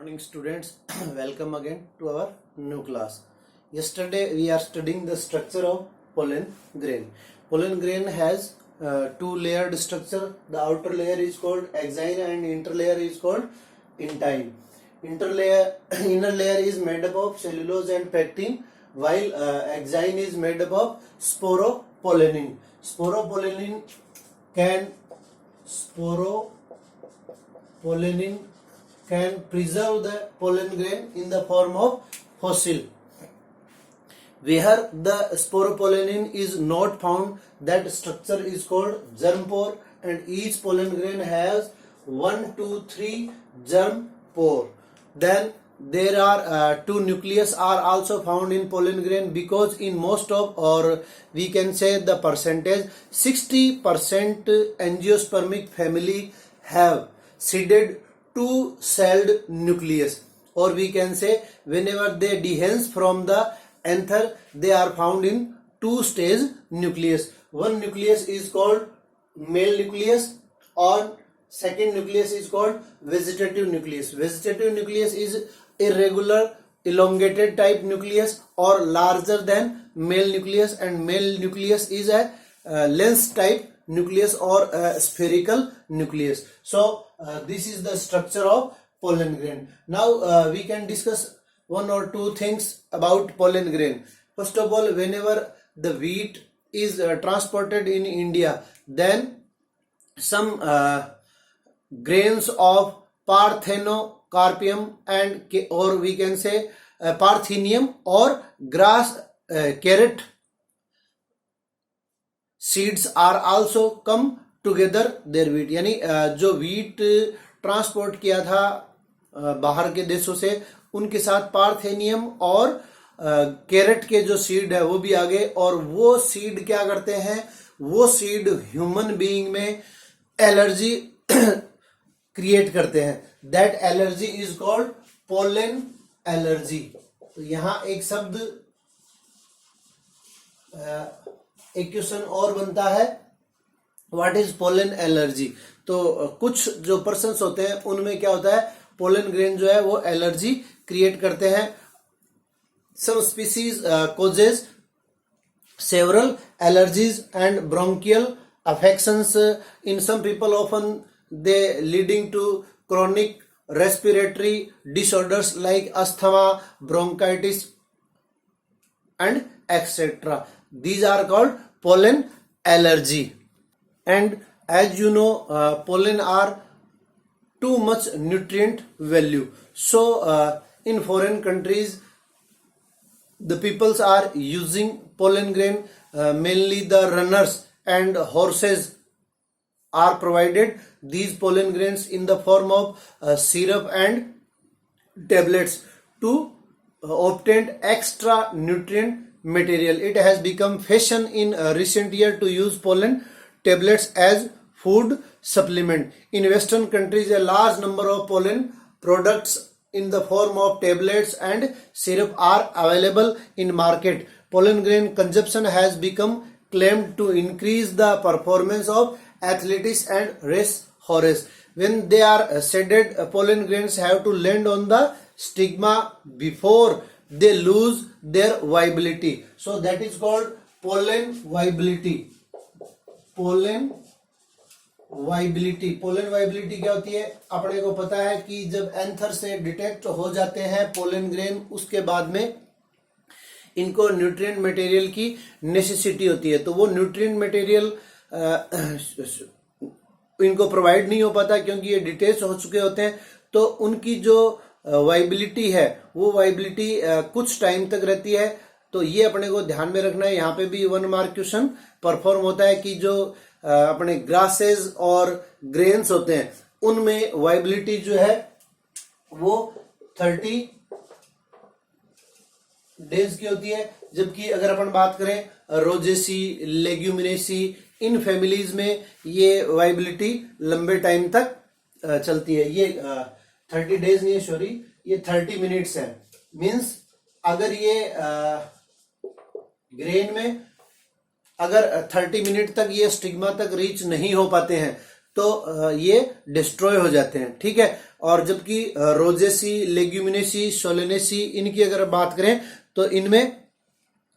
Morning students, welcome again to our new class. Yesterday we are studying the structure of pollen grain. Pollen grain has two layered structure. The outer layer is called axine and inner layer is called intine. Inner layer is made up of cellulose and pectin, while axine is made up of sporopollenin. Sporopollenin can preserve the pollen grain in the form of fossil. Where the sporopollenin is not found, that structure is called germ pore, and each pollen grain has 1, 2, 3 germ pore. Then there are two nucleus are also found in pollen grain, because in most of, or we can say the percentage, 60% angiospermic family have seeded two-celled nucleus, or we can say whenever they dehisce from the anther, they are found in two-stage nucleus. One nucleus is called male nucleus, or second nucleus is called vegetative nucleus. Vegetative nucleus is irregular elongated type nucleus or larger than male nucleus, and male nucleus is a lens type nucleus or a spherical nucleus. So this is the structure of pollen grain. Now we can discuss one or two things about pollen grain. First of all, whenever the wheat is transported in India, then some grains of Parthenocarpium and or we can say Parthenium or grass carrot seeds are also come together their wheat. यानी जो wheat transport किया था बाहर के देशों से, उनके साथ पार्थेनियम और कैरेट के जो सीड है वो भी आ गए, और वो सीड क्या करते हैं, वो सीड ह्यूमन बीइंग में एलर्जी क्रिएट करते हैं. That allergy is called pollen allergy. तो यहां एक शब्द एक क्वेश्चन और बनता है, व्हाट इज पोलन एलर्जी. तो कुछ जो पर्सन्स होते हैं उनमें क्या होता है, पोलन ग्रेन जो है वो एलर्जी क्रिएट करते हैं. Some species causes several allergies and bronchial affections in some people. Often they leading to chronic respiratory disorders like asthma, bronchitis and etc. These are called pollen allergy. And as you know, pollen are too much nutrient value. So in foreign countries the peoples are using pollen grain, mainly the runners and horses are provided these pollen grains in the form of syrup and tablets to obtain extra nutrient material. It has become fashion in recent year to use pollen tablets as food supplement. In Western countries, a large number of pollen products in the form of tablets and syrup are available in market. Pollen grain consumption has become claimed to increase the performance of athletes and race horses. When they are seeded, pollen grains have to land on the stigma before they lose their viability. So that is called pollen viability. Pollen viability क्या होती है, अपने को पता है कि जब anther से डिटेक्ट हो जाते हैं पोलन ग्रेन, उसके बाद में इनको न्यूट्रिएंट मटेरियल की नेसेसिटी होती है. तो वो न्यूट्रिएंट मटेरियल इनको प्रोवाइड नहीं हो पाता क्योंकि ये डिटेच हो चुके होते हैं. तो उनकी जो वाइबिलिटी है वो वाइबिलिटी कुछ टाइम तक रहती है. तो ये अपने को ध्यान में रखना है. यहाँ पे भी 1 मार्क क्वेश्चन परफॉर्म होता है कि जो अपने ग्रासेस और ग्रेन्स होते हैं उनमें वाइबिलिटी जो है वो 30 डेज की होती है, जबकि अगर अपन बात करें रोजेसी, लेग्यूमिनेसी, इन फैमिलीज में ये वाइबिलिटी लंबे टाइम तक चलती है. ये 30 डेज नहीं है, सॉरी, ये 30 मिनट्स है. मीन्स अगर ये ग्रेन में अगर 30 मिनट तक ये स्टिग्मा तक रीच नहीं हो पाते हैं तो ये डिस्ट्रॉय हो जाते हैं. ठीक है. और जबकि रोजेसी, लेग्यूमिनेसी, सोलेनेसी इनकी अगर बात करें तो इनमें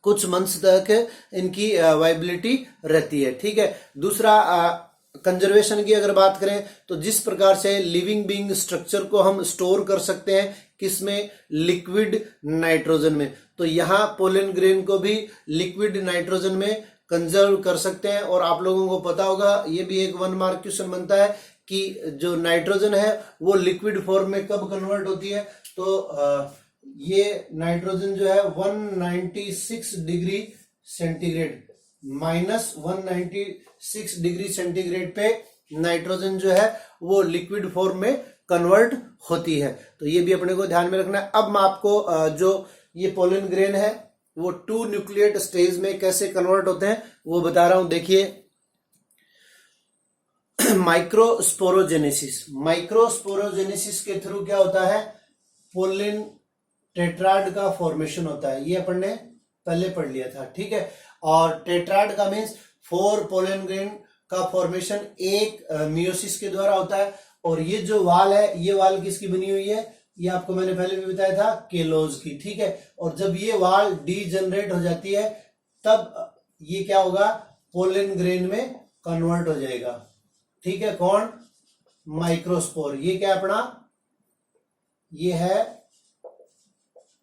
कुछ मंथ्स तक इनकी वाइबिलिटी रहती है। ठीक है। दूसरा, कंजर्वेशन की अगर बात करें तो जिस प्रकार से लिविंग बीइंग स्ट्रक्चर को हम स्टोर कर सकते हैं, किसमें, लिक्विड नाइट्रोजन में, तो यहाँ पोलन ग्रेन को भी लिक्विड नाइट्रोजन में कंजर्व कर सकते हैं। और आप लोगों को पता होगा, ये भी एक 1 मार्क क्वेश्चन बनता है कि जो नाइट्रोजन है वो लिक्विड फॉर्म में कब कन्वर्ट होती है, तो ये नाइट्रोजन जो है 196 डिग्री सेंटीग्रेड, -196 डिग्री सेंटीग्रेड पे नाइट्रोजन जो है वो लिक्विड फॉर्म में कन्वर्ट होती है। तो ये भी अपने को ध्यान में रखना है। अब मैं आपको जो ये पोलन ग्रेन है वो 2 न्यूक्लिएट स्टेज में कैसे कन्वर्ट होते हैं वो बता रहा हूं। देखिए, माइक्रोस्पोरोजेनेसिस, माइक्रोस्पोरोजेनेसिस के थ्रू क्या होता है, पोलन टेट्राड का फॉर्मेशन होता है। ये अपन ने पहले पढ़ लिया था। ठीक है। और टेट्राड का मीन्स 4 पोलन ग्रेन का फॉर्मेशन एक मियोसिस के द्वारा होता है। और ये जो वाल है, ये वाल किसकी बनी हुई है, ये आपको मैंने पहले भी बताया था, केलोज की। ठीक है। और जब ये वाल डीजनरेट हो जाती है तब ये क्या होगा, पोलन ग्रेन में कन्वर्ट हो जाएगा। ठीक है। कौन, माइक्रोस्पोर। ये क्या अपना, ये है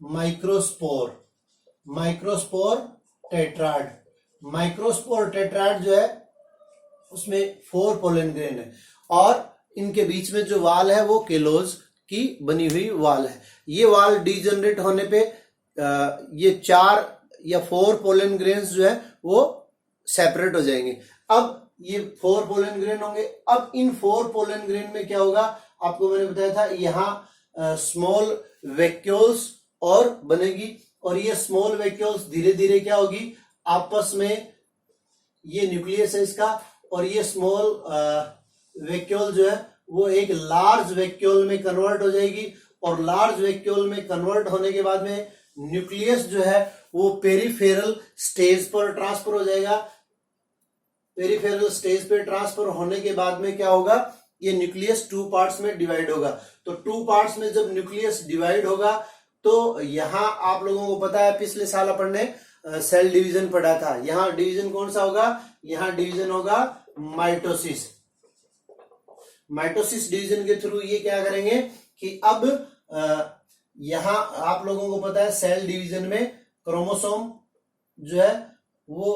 microspore, microspore tetrad. Microspore tetrad जो है उसमें 4 पोलन ग्रेन है और इनके बीच में जो वाल है वो केलोज की बनी हुई वाल है। ये वाल डीजनरेट होने पे ये 4 या 4 पोलन ग्रेन्स जो है वो सेपरेट हो जाएंगे। अब ये 4 पोलन ग्रेन होंगे। अब इन 4 पोलन ग्रेन में क्या होगा, आपको मैंने बताया था, यहाँ स्मॉल वैक्यूल्स और बनेगी। और ये स्मॉल वैक्यूल्स धीरे धीरे क्या होगी, आपस में, ये न्यूक्लियस है इसका, और ये स्मॉल वैक्यूल जो है वो एक लार्ज वैक्यूल में कन्वर्ट हो जाएगी। और लार्ज वैक्यूल में कन्वर्ट होने के बाद में न्यूक्लियस जो है वो पेरिफेरल स्टेज पर ट्रांसफर हो जाएगा। पेरिफेरल स्टेज पे ट्रांसफर होने के बाद में क्या होगा, ये न्यूक्लियस 2 पार्ट्स में डिवाइड होगा। तो 2 पार्ट्स में जब न्यूक्लियस डिवाइड होगा तो यहां आप लोगों को पता है, पिछले साल अपन ने सेल डिवीजन पढ़ा था। यहां डिवीजन कौन सा होगा, यहां डिवीजन होगा माइटोसिस। माइटोसिस डिवीजन के थ्रू ये क्या करेंगे कि अब यहां आप लोगों को पता है सेल डिवीजन में क्रोमोसोम जो है वो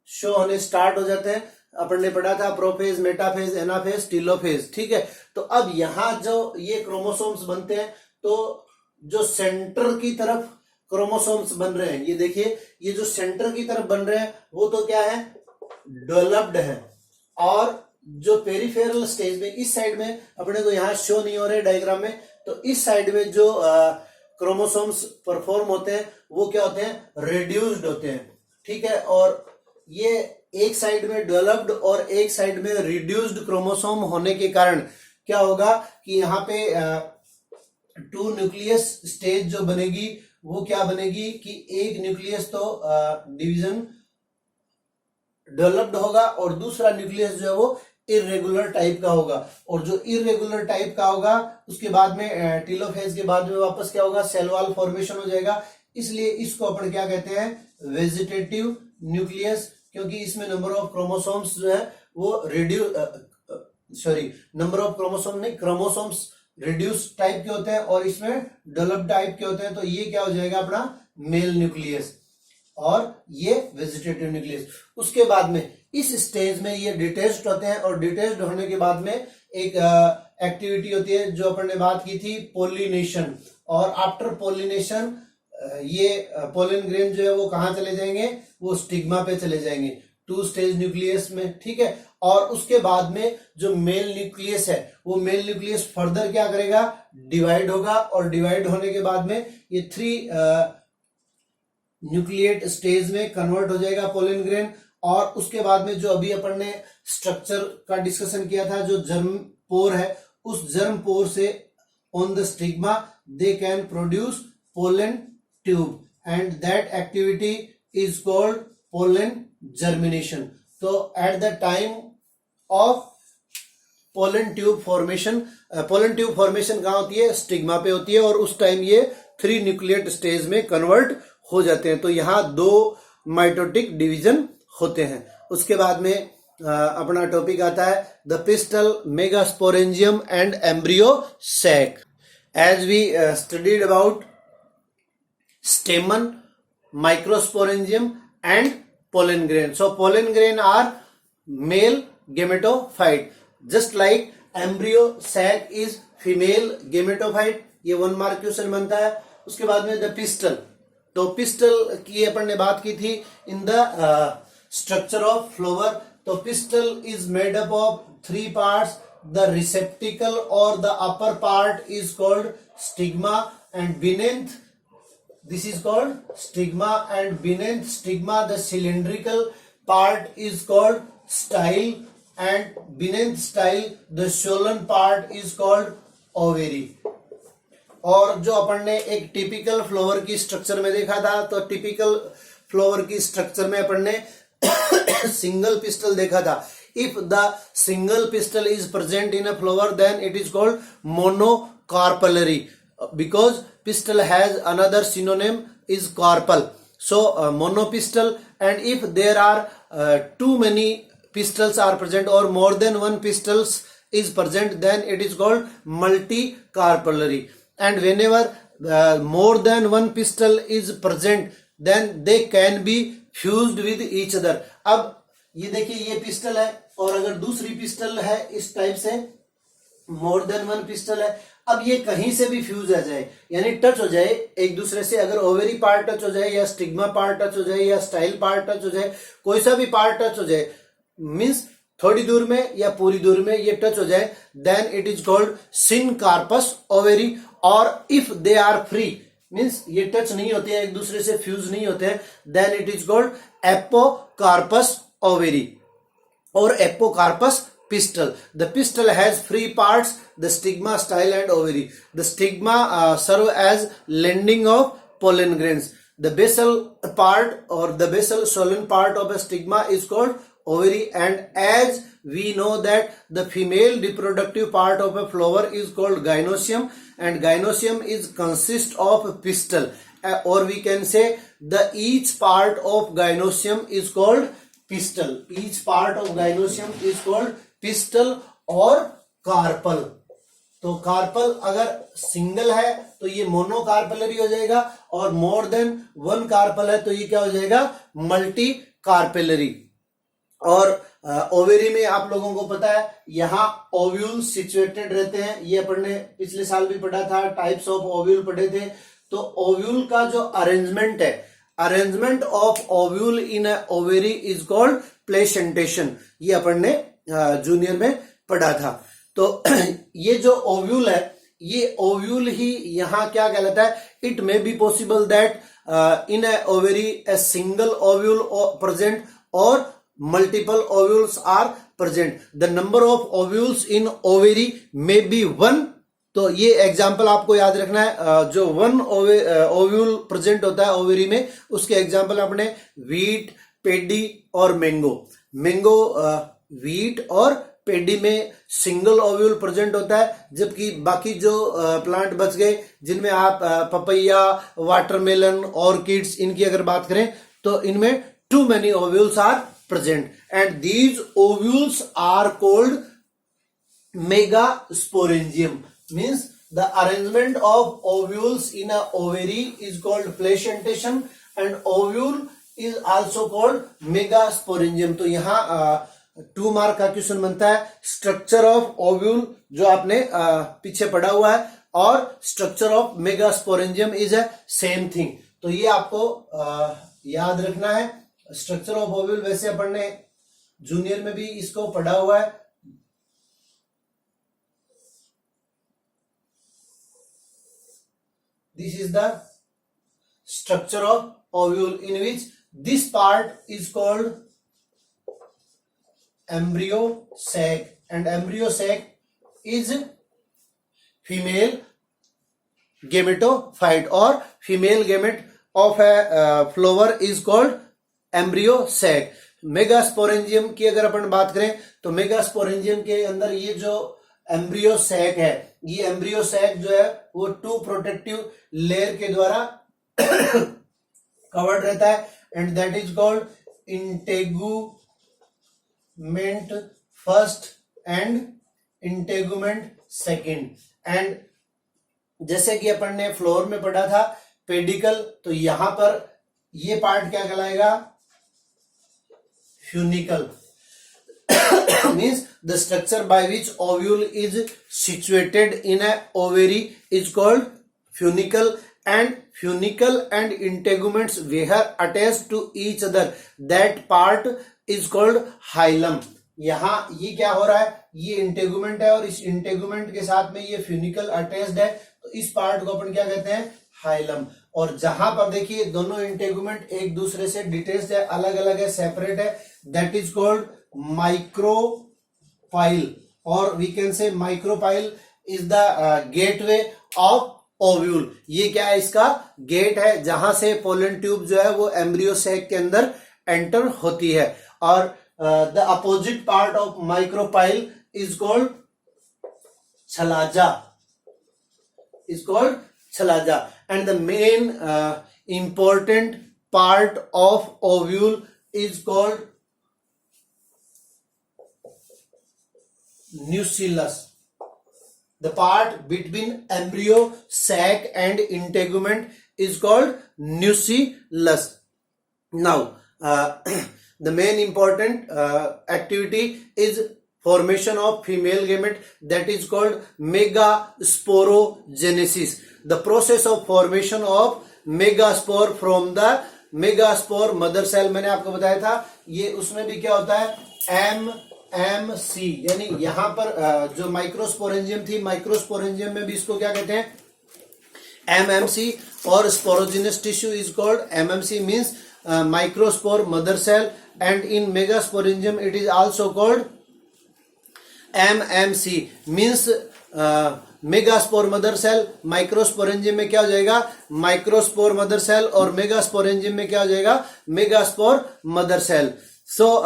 शो होने स्टार्ट हो जाते हैं। अपन ने पढ़ा था प्रोफेज, मेटाफेज, एनाफेज, टीलोफेज। ठीक है। तो अब यहां जो ये क्रोमोसोम्स बनते हैं, तो जो सेंटर की तरफ क्रोमोसोम्स बन रहे हैं, ये देखिए, ये जो सेंटर की तरफ बन रहे हैं वो तो क्या है, डेवलप्ड है। और जो पेरिफेरल स्टेज में इस साइड में अपने को यहां शो नहीं हो रहे डायग्राम में, तो इस साइड में जो क्रोमोसोम्स परफॉर्म होते हैं वो क्या होते हैं, रिड्यूस्ड होते हैं। ठीक है। और ये एक साइड में डेवलप्ड और एक साइड में रिड्यूस्ड क्रोमोसोम होने के कारण क्या होगा कि यहाँ पे 2 न्यूक्लियस स्टेज जो बनेगी वो क्या बनेगी कि एक न्यूक्लियस तो डिवीजन डेवलप्ड होगा और दूसरा न्यूक्लियस जो है वो इरेगुलर टाइप का होगा। और जो इरेगुलर टाइप का होगा उसके बाद में टीलोफेज के बाद में वापस क्या होगा, सेल वॉल फॉर्मेशन हो जाएगा। इसलिए इसको अपन क्या कहते हैं, वेजिटेटिव न्यूक्लियस, क्योंकि इसमें नंबर ऑफ क्रोमोसोम्स जो है वो नंबर ऑफ क्रोमोसोम नहीं, क्रोमोसोम्स रिड्यूस टाइप के होते हैं और इसमें डेवलप्ड टाइप के होते हैं। तो ये क्या हो जाएगा अपना मेल न्यूक्लियस और ये वेजिटेटिव न्यूक्लियस। उसके बाद में इस स्टेज में ये डिटेच्ड होते हैं और डिटेच्ड होने के बाद में एक एक्टिविटी होती है जो अपन ने बात की थी, पोलिनेशन। और आफ्टर पोलिनेशन ये पोलन ग्रेन जो है वो कहां चले जाएंगे, वो स्टिग्मा पे चले जाएंगे, 2 स्टेज न्यूक्लियस में। ठीक है। और उसके बाद में जो मेल न्यूक्लियस है वो मेल न्यूक्लियस फर्दर क्या करेगा, डिवाइड होगा। और डिवाइड होने के बाद में ये 3 न्यूक्लिएट स्टेज में कन्वर्ट हो जाएगा पोलन ग्रेन। और उसके बाद में जो अभी अपन ने स्ट्रक्चर का डिस्कशन किया था, जो जर्म पोर है, उस जर्म पोर से on the stigma they can produce pollen tube and that activity is called pollen germination. So at the time of pollen tube formation. Pollen tube formation कहाँ होती है? स्टिग्मा पे होती है, और उस टाइम ये 3 न्यूक्लिएट स्टेज में कन्वर्ट हो जाते हैं। तो यहाँ 2 माइटोटिक डिवीजन होते हैं। उसके बाद में अपना टॉपिक आता है the pistil, megasporangium and embryo sac. As we studied about stamen, microsporangium and pollen grain. So pollen grain are male gametophyte, just like embryo sac is female gametophyte. ये 1 mark question बनता है। उसके बाद में the pistol, तो pistol की अपन ने बात की थी in the structure of flower. तो pistil is made up of 3 parts, the receptacle और the upper part is called stigma and beneath this is called stigma, and beneath stigma the cylindrical part is called style, and beneath style the swollen part is called ovary. और जो अपन ने एक typical flower की structure में देखा था, तो typical flower की स्ट्रक्चर में अपन ने सिंगल पिस्टल देखा था। If the single pistil is present in a flower then it is called monocarpellary, because pistil has another synonym is carpel. So monopistil, and if there are too many pistils are present or more than one pistils is present, then it is called multicarpellary. And whenever more than one pistil is present, then they can be fused with each other. अब ये देखिए, ये pistol है और अगर दूसरी pistol है इस टाइप से, मोर देन वन पिस्टल है, अब ये कहीं से भी फ्यूज आ जाए, यानी टच हो जाए एक दूसरे से, अगर ओवेरी पार्ट टच हो जाए या स्टिग्मा पार्ट टच हो जाए या स्टाइल पार्ट टच हो जाए, कोई सा भी पार्ट टच हो जाए, मींस थोड़ी दूर में या पूरी दूर में ये टच हो जाए, then it is called syncarpous ovary. और if they are free, means ये टच नहीं होते हैं एक दूसरे से, फ्यूज नहीं होते हैं, then it is called apocarpous ovary और apocarpous pistil. The pistil has 3 parts: the stigma, style and ovary. The stigma serve as landing of pollen grains. The basal part or the basal swollen part of a stigma is called ovary, and as we know that the female reproductive part of a flower is called gynoecium, and gynoecium is consist of pistil, or we can say the each part of gynoecium is called pistil. Each part of gynoecium is called pistol और carpel. तो carpel अगर single है तो ये monocarpellary हो जाएगा, और more than 1 carpel है तो ये क्या हो जाएगा? Multi carpellary. और ओवेरी में आप लोगों को पता है यहाँ ओव्यूल सिचुएटेड रहते हैं, ये अपन ने पिछले साल भी पढ़ा था, टाइप्स ऑफ ओव्यूल पढ़े थे। तो ओव्यूल का जो अरेंजमेंट है, arrangement of ovule in a ovary is called placentation, ये अपन ने जूनियर में पढ़ा था। तो ये जो ओव्यूल है, ये ओव्यूल ही यहाँ क्या कहलाता है? It may be possible that in a ovary a single ovule present or multiple ovules are present. The number of ovules in ovary may be 1. तो ये एग्जाम्पल आपको याद रखना है. जो 1 ओव्यूल प्रेजेंट होता है ओवेरी में, उसके एग्जाम्पल अपने वीट, पेडी और मैंगो. मैंगो, वीट और पेडी में सिंगल ओव्यूल प्रेजेंट होता है, जबकि बाकी जो प्लांट बच गए जिनमें आप पपैया, वाटरमेलन, ऑर्किड्स, इनकी अगर बात करें तो इनमें too many ovules are present and these ovules are called megasporangium. Means the arrangement of ovules in a ovary is called placentation and ovule is also called megasporangium. तो यहाँ 2 mark का question बनता है. स्ट्रक्चर ऑफ ओव्यूल जो आपने पीछे पढ़ा हुआ है और structure of megasporangium is a same thing. तो ये आपको याद रखना है. स्ट्रक्चर ऑफ ओव्यूल वैसे अपन ने जूनियर में भी इसको पढ़ा हुआ है. This is the structure of ovule in which this part is called embryo sac and embryo sac is female gametophyte or female gamete of a flower is called embryo sac. Megasporangium की अगर अपन बात करें तो megasporangium के अंदर ये जो embryo sac है, ये एम्ब्रियो सैक जो है वो 2 प्रोटेक्टिव लेयर के द्वारा कवर्ड रहता है and that is called integument first and integument second. And जैसे कि अपन ने फ्लोर में पढ़ा था पेडिकल, तो यहां पर ये पार्ट क्या कहलाएगा, funicle means the structure by which ovule is situated in a ovary is called funicle and integuments were attached to each other, that part is called hilum। यहाँ ये क्या हो रहा है, ये इंटेगुमेंट है और इस इंटेगुमेंट के साथ में ये फ्यूनिकल अटैच्ड है, तो इस पार्ट को अपन क्या कहते हैं, हाइलम। और जहां पर देखिए दोनों इंटेगुमेंट एक दूसरे से डिटेच्ड है, अलग अलग है, सेपरेट है, दैट इज कॉल्ड माइक्रोपाइल और we can say micropyle is the gateway of ovule. ये क्या है, इसका गेट है जहां से पोलन ट्यूब जो है वो एम्ब्रियो सैक के अंदर एंटर होती है। और the opposite part of micropyle is called chalaza, and the main important part of ovule is called nucellus, the part between embryo sac and integument is called nucellus। Now the main important activity is formation of female gamete, that is called megasporogenesis। The process of formation of megaspore from the megaspore mother cell, मैंने आपको बताया था, ये उसमें भी क्या होता है, MMC, यानी यहां पर जो माइक्रोस्पोरेंजियम थी, माइक्रोस्पोरेंजियम में भी इसको क्या कहते हैं, MMC। और sporogenous tissue is called MMC means microspore mother cell, and in megasporangium it is also called MMC means megaspore mother cell. Microsporangium में क्या हो जाएगा, माइक्रोस्पोर मदर सेल, और मेगास्पोरेंजियम में क्या हो जाएगा, megaspore mother cell. So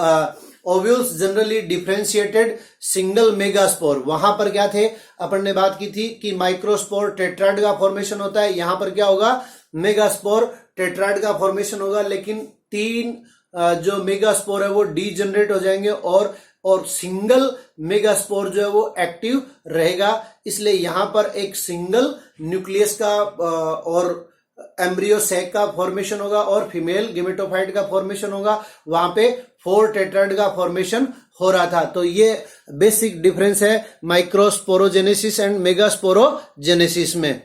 ovules generally differentiated single megaspore. वहां पर क्या थे, अपन ने बात की थी कि माइक्रोस्पोर टेट्राड का फॉर्मेशन होता है, यहां पर क्या होगा, मेगास्पोर टेट्राड का फॉर्मेशन होगा, लेकिन 3 जो मेगास्पोर है वो डीजनरेट हो जाएंगे और सिंगल मेगास्पोर जो है वो एक्टिव रहेगा। इसलिए यहां पर एक सिंगल न्यूक्लियस का और एम्ब्रियो सैक का फॉर्मेशन होगा और फीमेल गेमेटोफाइट का फॉर्मेशन होगा। वहां पे 4 टेट्राड का फॉर्मेशन हो रहा था। तो ये बेसिक डिफरेंस है माइक्रोस्पोरोजेनेसिस एंड मेगास्पोरोजेनेसिस में।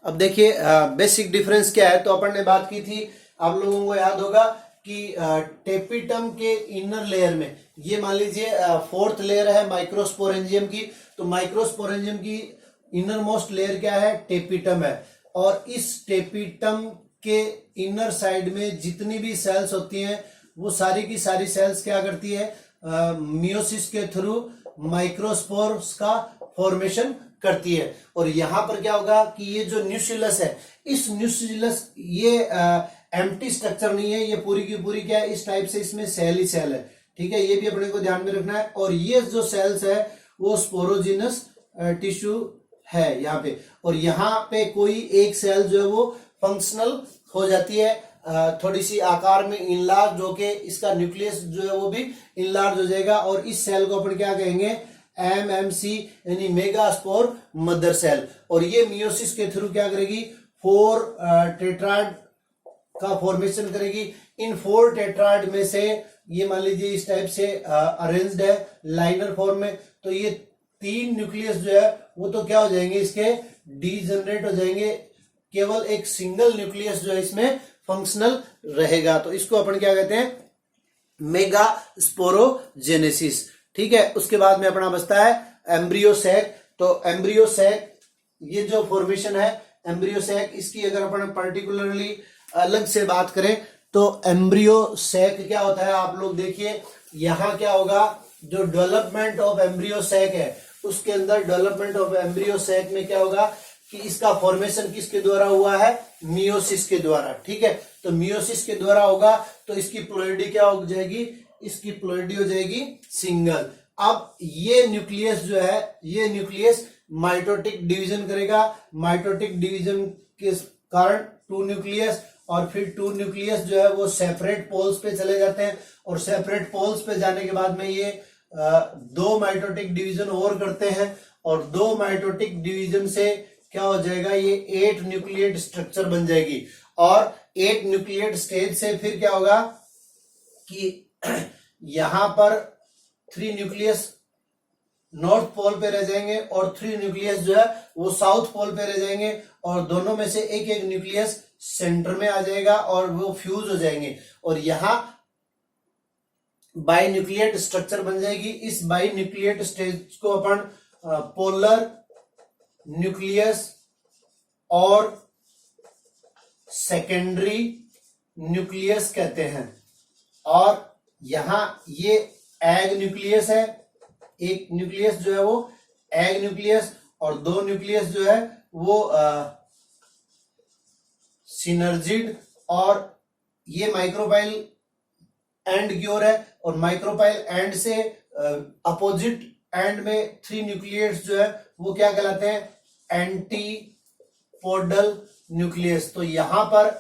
अब देखिए बेसिक डिफरेंस क्या है। तो अपन ने बात की थी, आप लोगों को याद होगा कि टेपिटम के इनर लेयर में, ये मान लीजिए 4th लेयर है माइक्रोस्पोरेंजियम की, तो माइक्रोस्पोरेंजियम की इनर मोस्ट लेयर क्या है, टेपिटम है। और इस टेपिटम के इनर साइड में जितनी भी सेल्स होती हैं वो सारी की सारी सेल्स क्या करती है, मियोसिस के थ्रू माइक्रोस्पोर्स का फॉर्मेशन करती है। और यहां पर क्या होगा कि ये जो न्यूक्लियस है, इस न्यूक्लियस ये एम्प्टी स्ट्रक्चर नहीं है, ये पूरी की पूरी क्या है, इस टाइप से इसमें सेल ही सेल है। ठीक है, ये भी अपने को ध्यान में रखना है। और ये जो सेल्स है वो स्पोरोजिनस टिश्यू है यहाँ पे, और यहाँ पे कोई एक सेल जो है वो फंक्शनल हो जाती है, थोड़ी सी आकार में इनलार्ज, जो कि इसका न्यूक्लियस जो है वो भी इनलार्ज हो जाएगा। और इस सेल को अपन क्या कहेंगे, MMC यानी मेगास्पोर मदर सेल। और ये मियोसिस के थ्रू क्या करेगी, 4 टेट्राड का फॉर्मेशन करेगी। इन 4 टेट्राड में से ये मान लीजिए इस टाइप से अरेंज्ड है लाइनर फॉर्म में, तो ये 3 न्यूक्लियस जो है वो तो क्या हो जाएंगे, इसके डीजनरेट हो जाएंगे। केवल एक सिंगल न्यूक्लियस जो है इसमें फंक्शनल रहेगा। तो इसको अपन क्या कहते हैं, मेगास्पोरोजेनेसिस। ठीक है, उसके बाद में अपना बचता है एम्ब्रियो सैक। तो एम्ब्रियो सैक ये जो फॉर्मेशन है एम्ब्रियो सैक, इसकी अगर अपन पर्टिकुलरली अलग से बात करें तो एम्ब्रियो सैक क्या होता है, आप लोग देखिए यहां क्या होगा, जो डेवलपमेंट ऑफ एम्ब्रियो सैक है उसके अंदर डेवलपमेंट ऑफ एम्ब्रियो सैक में क्या होगा कि इसका फॉर्मेशन किसके द्वारा हुआ है, मियोसिस के द्वारा। ठीक है, तो मियोसिस के द्वारा होगा तो इसकी प्लोइडी क्या हो जाएगी, इसकी प्लोइडी हो जाएगी सिंगल। अब ये न्यूक्लियस जो है, ये न्यूक्लियस माइटोटिक डिवीजन करेगा, माइटोटिक डिवीजन के कारण टू न्यूक्लियस, और फिर टू न्यूक्लियस जो है वो सेपरेट पोल्स पे चले जाते हैं, और सेपरेट पोल्स पे जाने के बाद में ये दो माइटोटिक डिवीजन और करते हैं, और दो माइटोटिक डिवीजन से क्या हो जाएगा, ये 8 न्यूक्लिएट स्ट्रक्चर बन जाएगी। और 8 न्यूक्लिएट स्टेज से फिर क्या होगा कि यहां पर 3 न्यूक्लियस नॉर्थ पोल पे रह जाएंगे, और 3 न्यूक्लियस जो है वो साउथ पोल पे रह जाएंगे, और दोनों में से एक एक न्यूक्लियस सेंटर में आ जाएगा और वो फ्यूज हो जाएंगे, और यहां बाई न्यूक्लिएट स्ट्रक्चर बन जाएगी। इस बाई न्यूक्लिएट स्टेज को अपन पोलर न्यूक्लियस और सेकेंडरी न्यूक्लियस कहते हैं। और यहां ये एग न्यूक्लियस है, एक न्यूक्लियस जो है वो एग न्यूक्लियस, और दो न्यूक्लियस जो है वो सिनर्जिड, और ये माइक्रोपाइल एंड की ओर है, और माइक्रोपाइल एंड से अपोजिट एंड में 3 न्यूक्लियस जो है वो क्या कहलाते हैं, एंटीपोडल न्यूक्लियस। तो यहां पर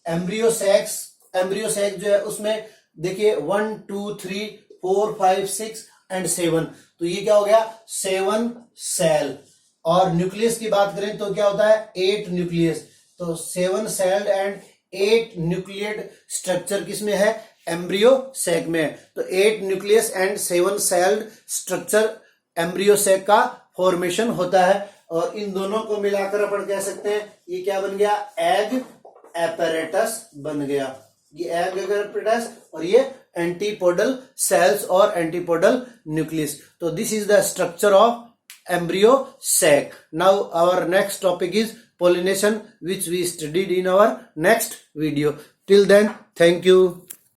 एम्ब्रियो सैक जो है उसमें देखिए 1 2 3 4 5 6 एंड 7, तो ये क्या हो गया 7 सेल। और न्यूक्लियस की बात करें तो क्या होता है 8 न्यूक्लियस, तो 7 सेल्ड एंड 8 न्यूक्लियड स्ट्रक्चर किसमें है, एम्ब्रियो सैक में है। तो 8 nucleus and 7 celled structure embryo sac का फॉर्मेशन होता है। और इन दोनों को मिलाकर अपन कह सकते हैं ये क्या बन गया, एग एपैरेटस बन गया। ये एग एपैरेटस और ये एंटीपोडल सेल्स और एंटीपोडल न्यूक्लियस। तो this is the structure of embryo sac. Now our next topic is pollination, which we studied in our next video. Till then, thank you.